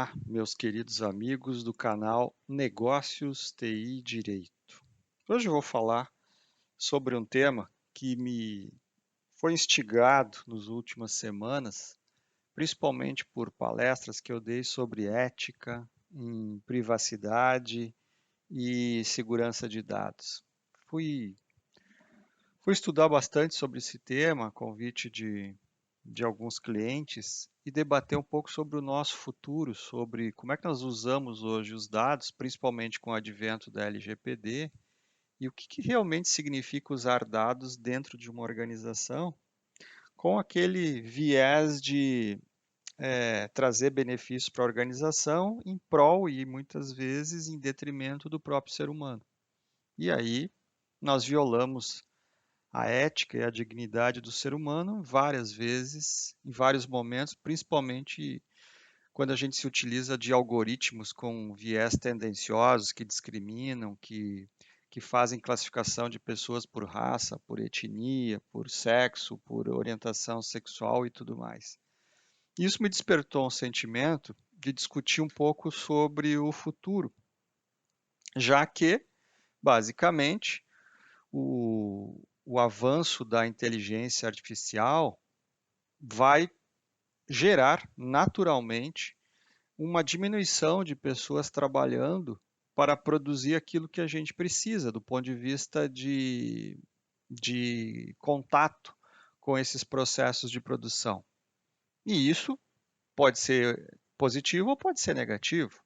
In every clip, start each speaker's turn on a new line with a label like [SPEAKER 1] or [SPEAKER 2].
[SPEAKER 1] Olá, meus queridos amigos do canal Negócios TI Direito. Hoje eu vou falar sobre um tema que me foi instigado nas últimas semanas, principalmente por palestras que eu dei sobre ética, em privacidade e segurança de dados. Fui, fui estudar bastante sobre esse tema, a convite de alguns clientes e debater um pouco sobre o nosso futuro, sobre como é que nós usamos hoje os dados, principalmente com o advento da LGPD, e o que realmente significa usar dados dentro de uma organização, com aquele viés de trazer benefícios para a organização em prol e muitas vezes em detrimento do próprio ser humano. E aí nós violamos a ética e a dignidade do ser humano várias vezes, em vários momentos, principalmente quando a gente se utiliza de algoritmos com viés tendenciosos que discriminam, que fazem classificação de pessoas por raça, por etnia, por sexo, por orientação sexual e tudo mais. Isso me despertou um sentimento de discutir um pouco sobre o futuro, já que, basicamente, o avanço da inteligência artificial vai gerar naturalmente uma diminuição de pessoas trabalhando para produzir aquilo que a gente precisa, do ponto de vista de contato com esses processos de produção. E isso pode ser positivo ou pode ser negativo.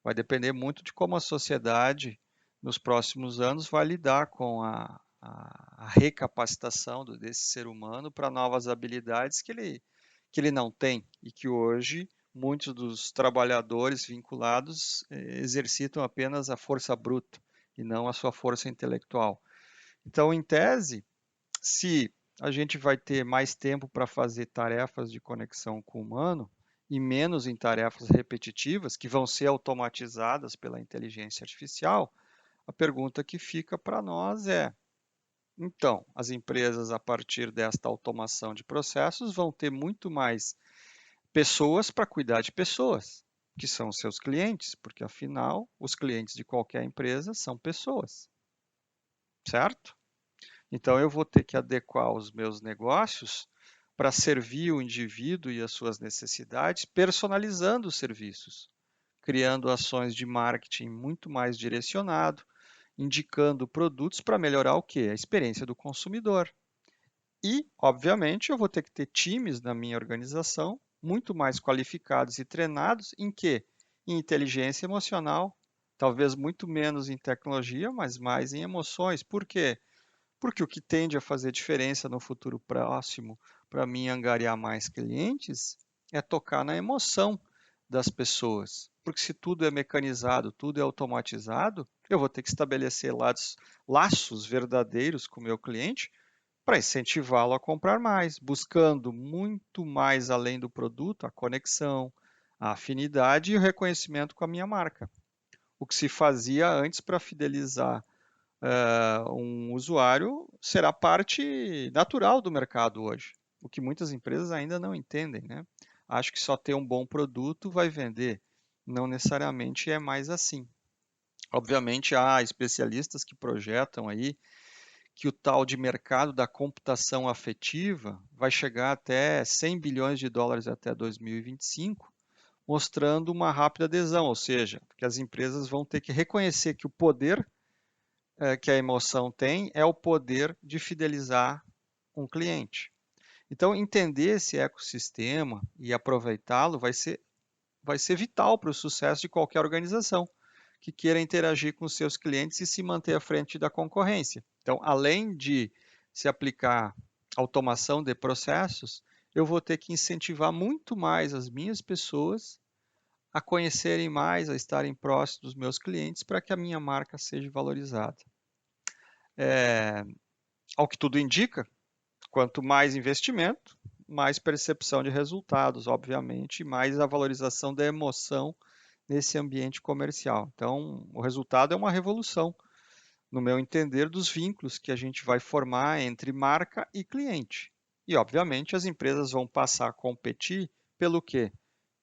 [SPEAKER 1] Vai depender muito de como a sociedade, nos próximos anos, vai lidar com a recapacitação desse ser humano para novas habilidades que ele não tem e que hoje muitos dos trabalhadores vinculados exercitam apenas a força bruta e não a sua força intelectual. Então, em tese, se a gente vai ter mais tempo para fazer tarefas de conexão com o humano e menos em tarefas repetitivas, que vão ser automatizadas pela inteligência artificial, a pergunta que fica para nós é: então, as empresas, a partir desta automação de processos, vão ter muito mais pessoas para cuidar de pessoas, que são os seus clientes, porque afinal, os clientes de qualquer empresa são pessoas, certo? Então, eu vou ter que adequar os meus negócios para servir o indivíduo e as suas necessidades, personalizando os serviços, criando ações de marketing muito mais direcionado, indicando produtos para melhorar o quê? A experiência do consumidor. E, obviamente, eu vou ter que ter times na minha organização muito mais qualificados e treinados em quê? Em inteligência emocional, talvez muito menos em tecnologia, mas mais em emoções. Por quê? Porque o que tende a fazer diferença no futuro próximo para mim angariar mais clientes é tocar na emoção das pessoas. Porque se tudo é mecanizado, tudo é automatizado, eu vou ter que estabelecer laços verdadeiros com o meu cliente para incentivá-lo a comprar mais, buscando muito mais além do produto, a conexão, a afinidade e o reconhecimento com a minha marca. O que se fazia antes para fidelizar um usuário será parte natural do mercado hoje, o que muitas empresas ainda não entendem, né? Acho que só ter um bom produto vai vender. Não necessariamente é mais assim. Obviamente há especialistas que projetam aí que o tal de mercado da computação afetiva vai chegar até 100 bilhões de dólares até 2025, mostrando uma rápida adesão, ou seja, que as empresas vão ter que reconhecer que o poder que a emoção tem é o poder de fidelizar um cliente. Então, entender esse ecossistema e aproveitá-lo vai ser vital para o sucesso de qualquer organização que queira interagir com seus clientes e se manter à frente da concorrência. Então, além de se aplicar automação de processos, eu vou ter que incentivar muito mais as minhas pessoas a conhecerem mais, a estarem próximos dos meus clientes para que a minha marca seja valorizada. Ao que tudo indica, quanto mais investimento, mais percepção de resultados, obviamente, e mais a valorização da emoção nesse ambiente comercial. Então, o resultado é uma revolução, no meu entender, dos vínculos que a gente vai formar entre marca e cliente. E, obviamente, as empresas vão passar a competir pelo quê?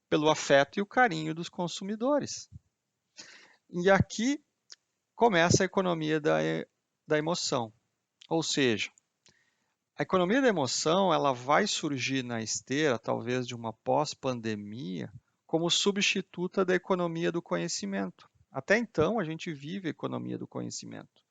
[SPEAKER 1] pelo afeto e o carinho dos consumidores. E aqui começa a economia da emoção. Ou seja, a economia da emoção ela vai surgir na esteira, talvez de uma pós-pandemia, como substituta da economia do conhecimento. Até então, a gente vive a economia do conhecimento.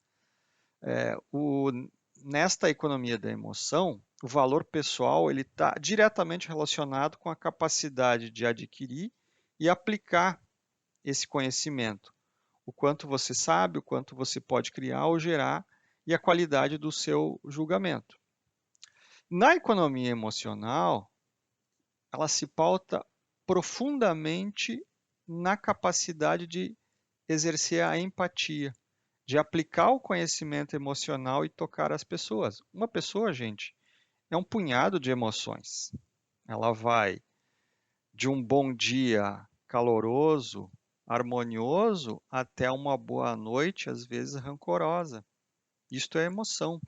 [SPEAKER 1] Nesta economia da emoção, o valor pessoal ele está diretamente relacionado com a capacidade de adquirir e aplicar esse conhecimento. O quanto você sabe, o quanto você pode criar ou gerar e a qualidade do seu julgamento. Na economia emocional, ela se pauta profundamente na capacidade de exercer a empatia, de aplicar o conhecimento emocional e tocar as pessoas. Uma pessoa, gente, é um punhado de emoções. Ela vai de um bom dia caloroso, harmonioso, até uma boa noite, às vezes rancorosa. Isto é emoção.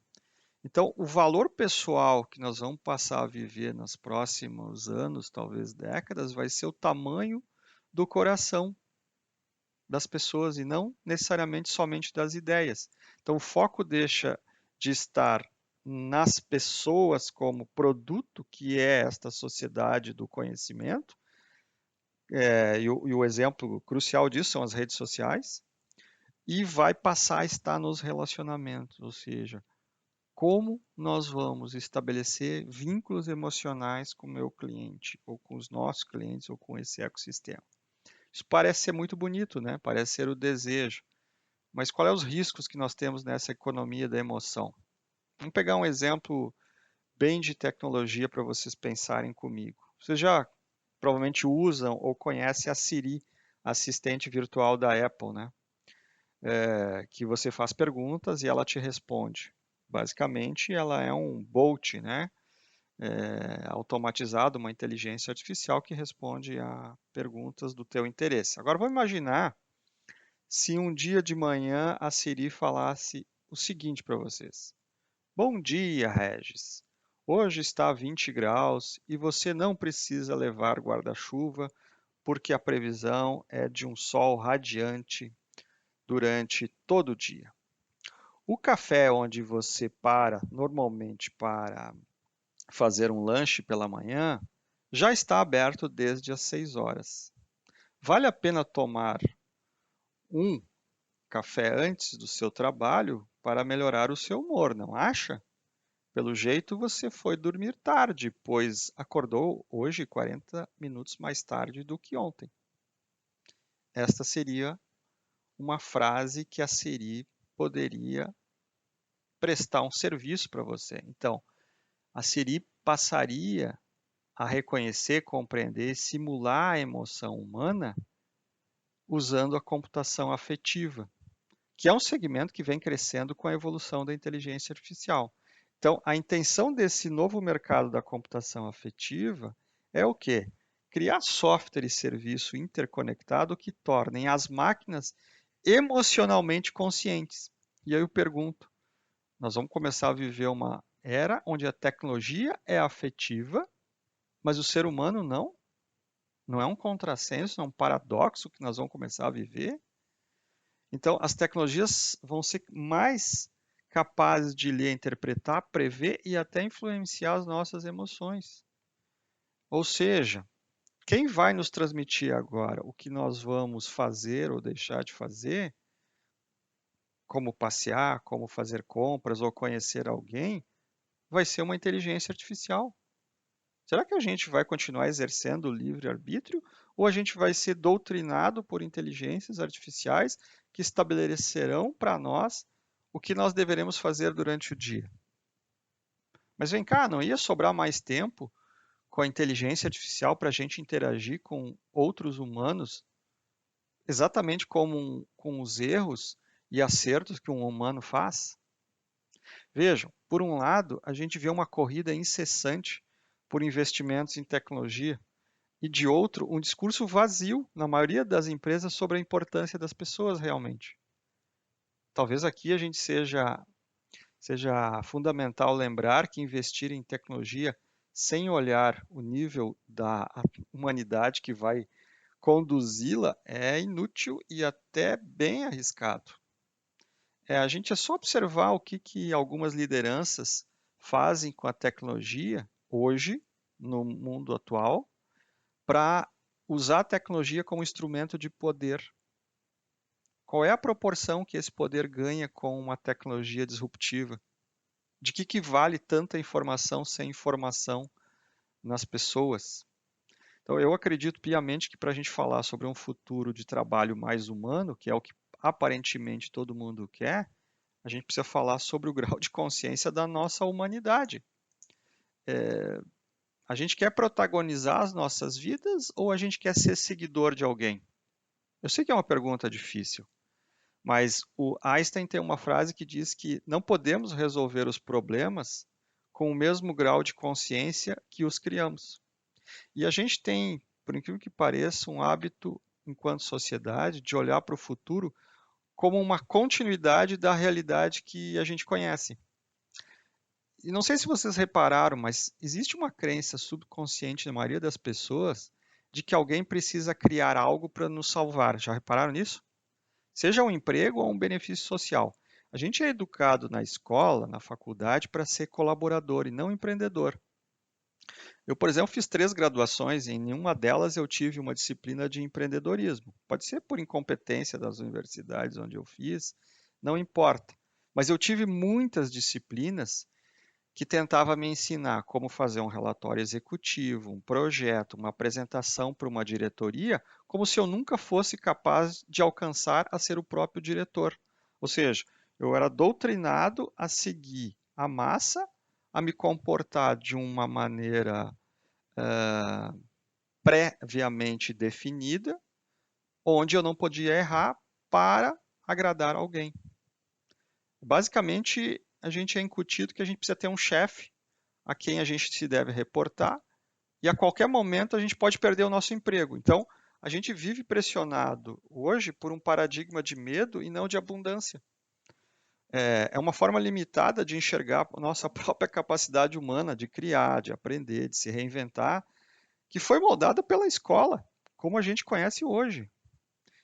[SPEAKER 1] Então, o valor pessoal que nós vamos passar a viver nos próximos anos, talvez décadas, vai ser o tamanho do coração das pessoas e não necessariamente somente das ideias. Então, o foco deixa de estar nas pessoas como produto, que é esta sociedade do conhecimento, e o exemplo crucial disso são as redes sociais, e vai passar a estar nos relacionamentos, ou seja, como nós vamos estabelecer vínculos emocionais com o meu cliente, ou com os nossos clientes, ou com esse ecossistema. Isso parece ser muito bonito, né? Parece ser o desejo. Mas quais são os riscos que nós temos nessa economia da emoção? Vamos pegar um exemplo bem de tecnologia para vocês pensarem comigo. Vocês já provavelmente usam ou conhecem a Siri, assistente virtual da Apple, né? Que você faz perguntas e ela te responde. Basicamente, ela é um bot, né? Automatizado, uma inteligência artificial que responde a perguntas do teu interesse. Agora, vamos imaginar se um dia de manhã a Siri falasse o seguinte para vocês: Bom dia, Regis. Hoje está 20 graus e você não precisa levar guarda-chuva porque a previsão é de um sol radiante durante todo o dia. O café onde você para normalmente para fazer um lanche pela manhã já está aberto desde as 6 horas. Vale a pena tomar um café antes do seu trabalho para melhorar o seu humor, não acha? Pelo jeito você foi dormir tarde, pois acordou hoje 40 minutos mais tarde do que ontem. Esta seria uma frase que a Siri poderia prestar um serviço para você. Então, a Siri passaria a reconhecer, compreender, simular a emoção humana usando a computação afetiva, que é um segmento que vem crescendo com a evolução da inteligência artificial. Então, a intenção desse novo mercado da computação afetiva é o quê? Criar software e serviço interconectado que tornem as máquinas emocionalmente conscientes. E aí eu pergunto, nós vamos começar a viver uma era onde a tecnologia é afetiva, mas o ser humano não? Não é um contrassenso, é um paradoxo que nós vamos começar a viver? Então, as tecnologias vão ser mais capazes de ler, interpretar, prever e até influenciar as nossas emoções. Ou seja, quem vai nos transmitir agora o que nós vamos fazer ou deixar de fazer, como passear, como fazer compras ou conhecer alguém, vai ser uma inteligência artificial. Será que a gente vai continuar exercendo o livre-arbítrio ou a gente vai ser doutrinado por inteligências artificiais que estabelecerão para nós o que nós deveremos fazer durante o dia? Mas vem cá, não ia sobrar mais tempo com a inteligência artificial para a gente interagir com outros humanos, exatamente como com os erros e acertos que um humano faz? Vejam, por um lado, a gente vê uma corrida incessante por investimentos em tecnologia, e de outro, um discurso vazio na maioria das empresas sobre a importância das pessoas realmente. Talvez aqui a gente seja fundamental lembrar que investir em tecnologia sem olhar o nível da humanidade que vai conduzi-la, é inútil e até bem arriscado. A gente é só observar o que algumas lideranças fazem com a tecnologia hoje, no mundo atual, para usar a tecnologia como instrumento de poder. Qual é a proporção que esse poder ganha com uma tecnologia disruptiva? De que vale tanta informação sem informação nas pessoas? Então, eu acredito piamente que para a gente falar sobre um futuro de trabalho mais humano, que é o que aparentemente todo mundo quer, a gente precisa falar sobre o grau de consciência da nossa humanidade. A gente quer protagonizar as nossas vidas ou a gente quer ser seguidor de alguém? Eu sei que é uma pergunta difícil, mas o Einstein tem uma frase que diz que não podemos resolver os problemas com o mesmo grau de consciência que os criamos. E a gente tem, por incrível que pareça, um hábito, enquanto sociedade, de olhar para o futuro como uma continuidade da realidade que a gente conhece. E não sei se vocês repararam, mas existe uma crença subconsciente na maioria das pessoas de que alguém precisa criar algo para nos salvar. Já repararam nisso? Seja um emprego ou um benefício social. A gente é educado na escola, na faculdade, para ser colaborador e não empreendedor. Eu, por exemplo, fiz 3 graduações e em nenhuma delas eu tive uma disciplina de empreendedorismo. Pode ser por incompetência das universidades onde eu fiz, não importa. Mas eu tive muitas disciplinas que tentava me ensinar como fazer um relatório executivo, um projeto, uma apresentação para uma diretoria, como se eu nunca fosse capaz de alcançar a ser o próprio diretor. Ou seja, eu era doutrinado a seguir a massa, a me comportar de uma maneira previamente definida, onde eu não podia errar para agradar alguém. Basicamente, a gente é incutido que a gente precisa ter um chefe a quem a gente se deve reportar, e a qualquer momento a gente pode perder o nosso emprego. Então, a gente vive pressionado hoje por um paradigma de medo e não de abundância. É uma forma limitada de enxergar a nossa própria capacidade humana de criar, de aprender, de se reinventar, que foi moldada pela escola, como a gente conhece hoje.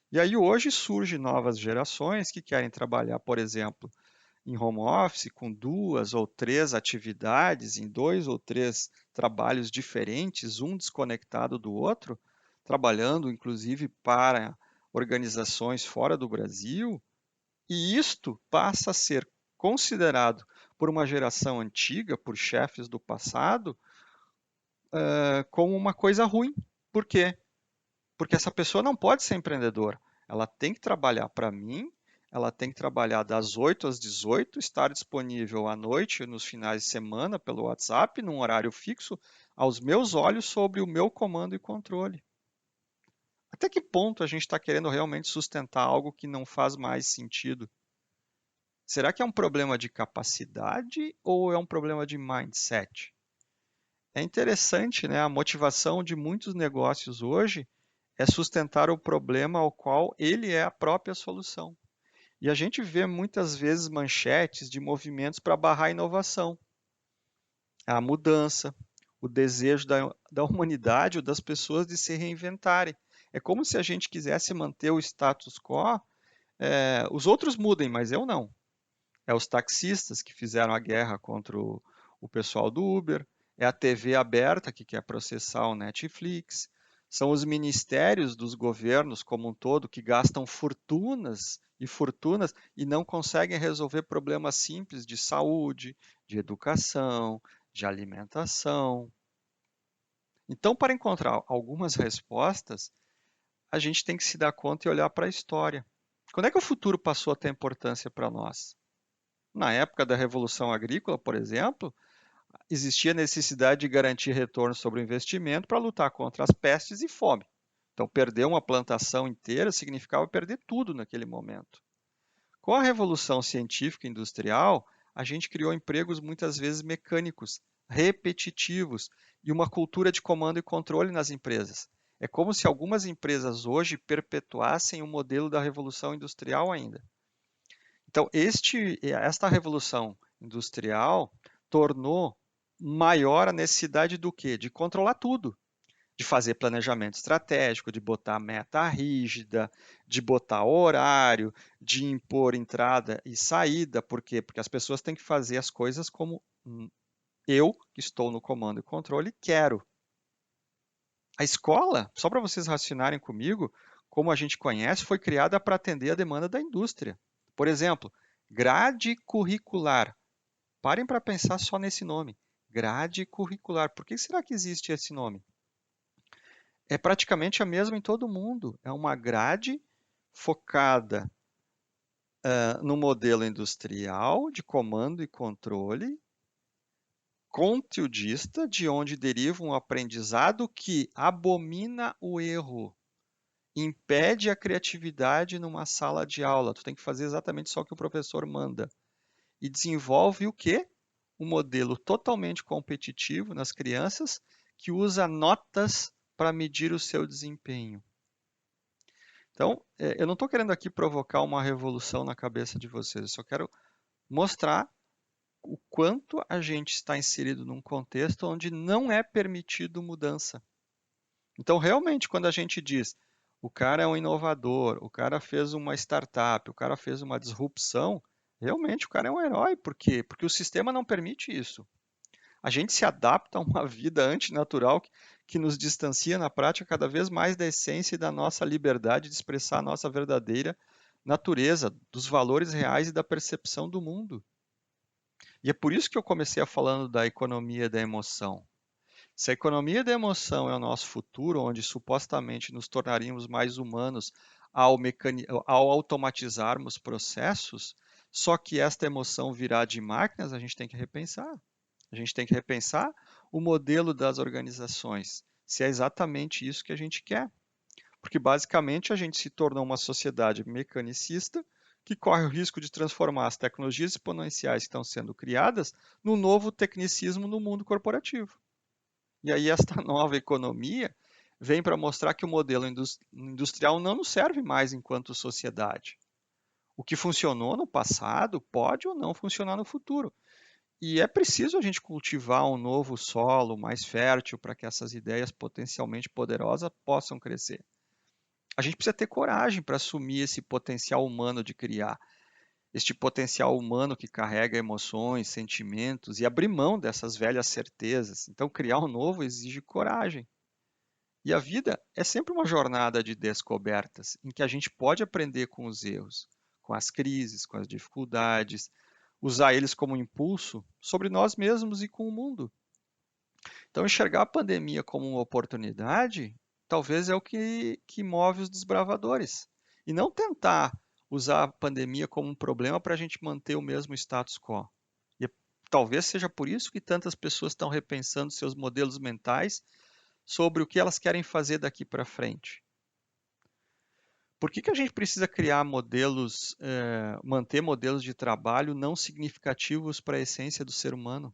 [SPEAKER 1] E aí hoje surgem novas gerações que querem trabalhar, por exemplo, em home office com 2 ou 3 atividades, em 2 ou 3 trabalhos diferentes, um desconectado do outro, trabalhando inclusive para organizações fora do Brasil, e isto passa a ser considerado por uma geração antiga, por chefes do passado, como uma coisa ruim. Por quê? Porque essa pessoa não pode ser empreendedora. Ela tem que trabalhar para mim, ela tem que trabalhar das 8 às 18, estar disponível à noite, nos finais de semana, pelo WhatsApp, num horário fixo, aos meus olhos, sobre o meu comando e controle. Até que ponto a gente está querendo realmente sustentar algo que não faz mais sentido? Será que é um problema de capacidade ou é um problema de mindset? É interessante, né? A motivação de muitos negócios hoje é sustentar o problema ao qual ele é a própria solução. E a gente vê muitas vezes manchetes de movimentos para barrar a inovação, a mudança, o desejo da humanidade ou das pessoas de se reinventarem. É como se a gente quisesse manter o status quo, os outros mudem, mas eu não. É os taxistas que fizeram a guerra contra o pessoal do Uber, é a TV aberta que quer processar o Netflix, são os ministérios dos governos como um todo que gastam fortunas e fortunas e não conseguem resolver problemas simples de saúde, de educação, de alimentação. Então, para encontrar algumas respostas, a gente tem que se dar conta e olhar para a história. Quando é que o futuro passou a ter importância para nós? Na época da Revolução Agrícola, por exemplo, existia necessidade de garantir retorno sobre o investimento para lutar contra as pestes e fome. Então, perder uma plantação inteira significava perder tudo naquele momento. Com a Revolução Científica e Industrial, a gente criou empregos muitas vezes mecânicos, repetitivos e uma cultura de comando e controle nas empresas. É como se algumas empresas hoje perpetuassem o modelo da Revolução Industrial ainda. Então, esta revolução industrial tornou maior a necessidade do quê? De controlar tudo. De fazer planejamento estratégico, de botar meta rígida, de botar horário, de impor entrada e saída. Por quê? Porque as pessoas têm que fazer as coisas como eu, que estou no comando e controle, quero. A escola, só para vocês raciocinarem comigo, como a gente conhece, foi criada para atender a demanda da indústria. Por exemplo, grade curricular. Parem para pensar só nesse nome. Grade curricular. Por que será que existe esse nome? É praticamente a mesma em todo mundo. É uma grade focada no modelo industrial de comando e controle, conteudista, de onde deriva um aprendizado que abomina o erro, impede a criatividade numa sala de aula. Tu tem que fazer exatamente só o que o professor manda. E desenvolve o quê? Um modelo totalmente competitivo nas crianças que usa notas para medir o seu desempenho. Então, eu não estou querendo aqui provocar uma revolução na cabeça de vocês, eu só quero mostrar o quanto a gente está inserido num contexto onde não é permitido mudança. Então, realmente, quando a gente diz o cara é um inovador, o cara fez uma startup, o cara fez uma disrupção, realmente o cara é um herói. Por quê? Porque o sistema não permite isso. A gente se adapta a uma vida antinatural que nos distancia na prática cada vez mais da essência e da nossa liberdade de expressar a nossa verdadeira natureza, dos valores reais e da percepção do mundo. E é por isso que eu comecei falando da economia da emoção. Se a economia da emoção é o nosso futuro, onde supostamente nos tornaríamos mais humanos ao automatizarmos processos, só que esta emoção virá de máquinas, a gente tem que repensar. A gente tem que repensar o modelo das organizações, se é exatamente isso que a gente quer. Porque basicamente a gente se tornou uma sociedade mecanicista que corre o risco de transformar as tecnologias exponenciais que estão sendo criadas num novo tecnicismo no mundo corporativo. E aí esta nova economia vem para mostrar que o modelo industrial não nos serve mais enquanto sociedade. O que funcionou no passado pode ou não funcionar no futuro. E é preciso a gente cultivar um novo solo mais fértil para que essas ideias potencialmente poderosas possam crescer. A gente precisa ter coragem para assumir esse potencial humano de criar, este potencial humano que carrega emoções, sentimentos e abrir mão dessas velhas certezas. Então, criar um novo exige coragem. E a vida é sempre uma jornada de descobertas, em que a gente pode aprender com os erros, com as crises, com as dificuldades, usar eles como impulso sobre nós mesmos e com o mundo. Então, enxergar a pandemia como uma oportunidade, talvez é o que move os desbravadores. E não tentar usar a pandemia como um problema para a gente manter o mesmo status quo. E talvez seja por isso que tantas pessoas estão repensando seus modelos mentais sobre o que elas querem fazer daqui para frente. Por que a gente precisa criar modelos, manter modelos de trabalho não significativos para a essência do ser humano?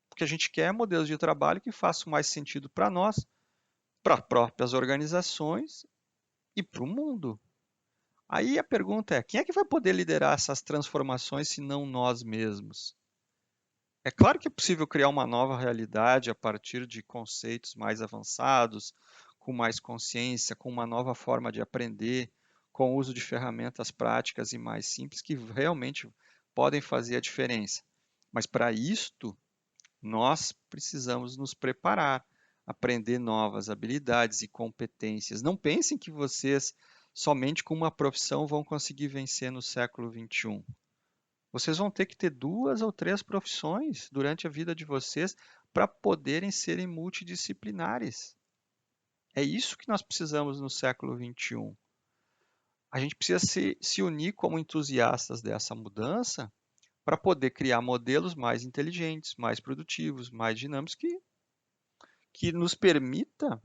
[SPEAKER 1] Porque a gente quer modelos de trabalho que façam mais sentido para nós, para as próprias organizações e para o mundo. Aí a pergunta é: quem é que vai poder liderar essas transformações se não nós mesmos? É claro que é possível criar uma nova realidade a partir de conceitos mais avançados, com mais consciência, com uma nova forma de aprender, com o uso de ferramentas práticas e mais simples que realmente podem fazer a diferença. Mas para isto, nós precisamos nos preparar, aprender novas habilidades e competências. Não pensem que vocês somente com uma profissão vão conseguir vencer no século XXI. Vocês vão ter que ter 2 ou 3 profissões durante a vida de vocês para poderem serem multidisciplinares. É isso que nós precisamos no século XXI. A gente precisa se unir como entusiastas dessa mudança para poder criar modelos mais inteligentes, mais produtivos, mais dinâmicos que nos permita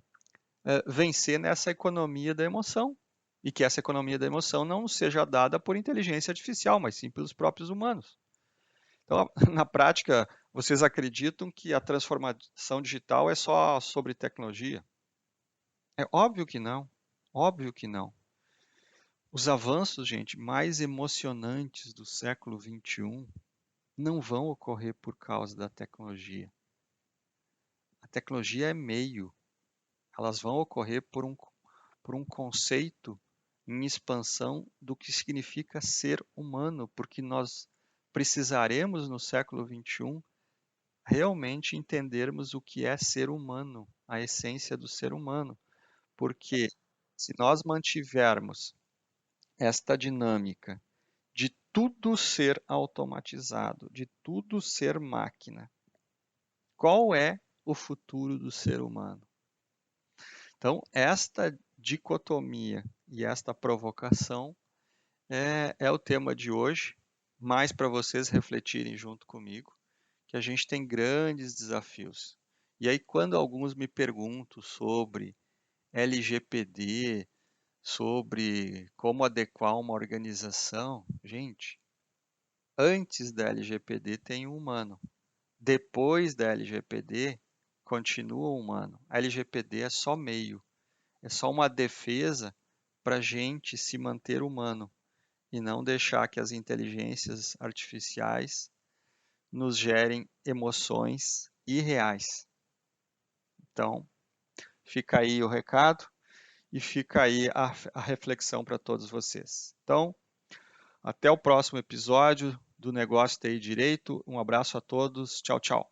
[SPEAKER 1] vencer nessa economia da emoção. E que essa economia da emoção não seja dada por inteligência artificial, mas sim pelos próprios humanos. Então, na prática, vocês acreditam que a transformação digital é só sobre tecnologia? É óbvio que não. Óbvio que não. Os avanços, gente, mais emocionantes do século XXI não vão ocorrer por causa da tecnologia. tecnologia é meio. Elas vão ocorrer por um conceito em expansão do que significa ser humano, porque nós precisaremos no século XXI realmente entendermos o que é ser humano, a essência do ser humano, porque se nós mantivermos esta dinâmica de tudo ser automatizado, de tudo ser máquina, qual é o futuro do ser humano? Então, esta dicotomia e esta provocação é o tema de hoje, mais para vocês refletirem junto comigo, que a gente tem grandes desafios. E aí, quando alguns me perguntam sobre LGPD, sobre como adequar uma organização, gente, antes da LGPD tem um humano. Depois da LGPD, continua o humano. A LGPD é só meio, é só uma defesa para a gente se manter humano e não deixar que as inteligências artificiais nos gerem emoções irreais. Então, fica aí o recado e fica aí a reflexão para todos vocês. Então, até o próximo episódio do Negócio TI Direito. Um abraço a todos. Tchau, tchau.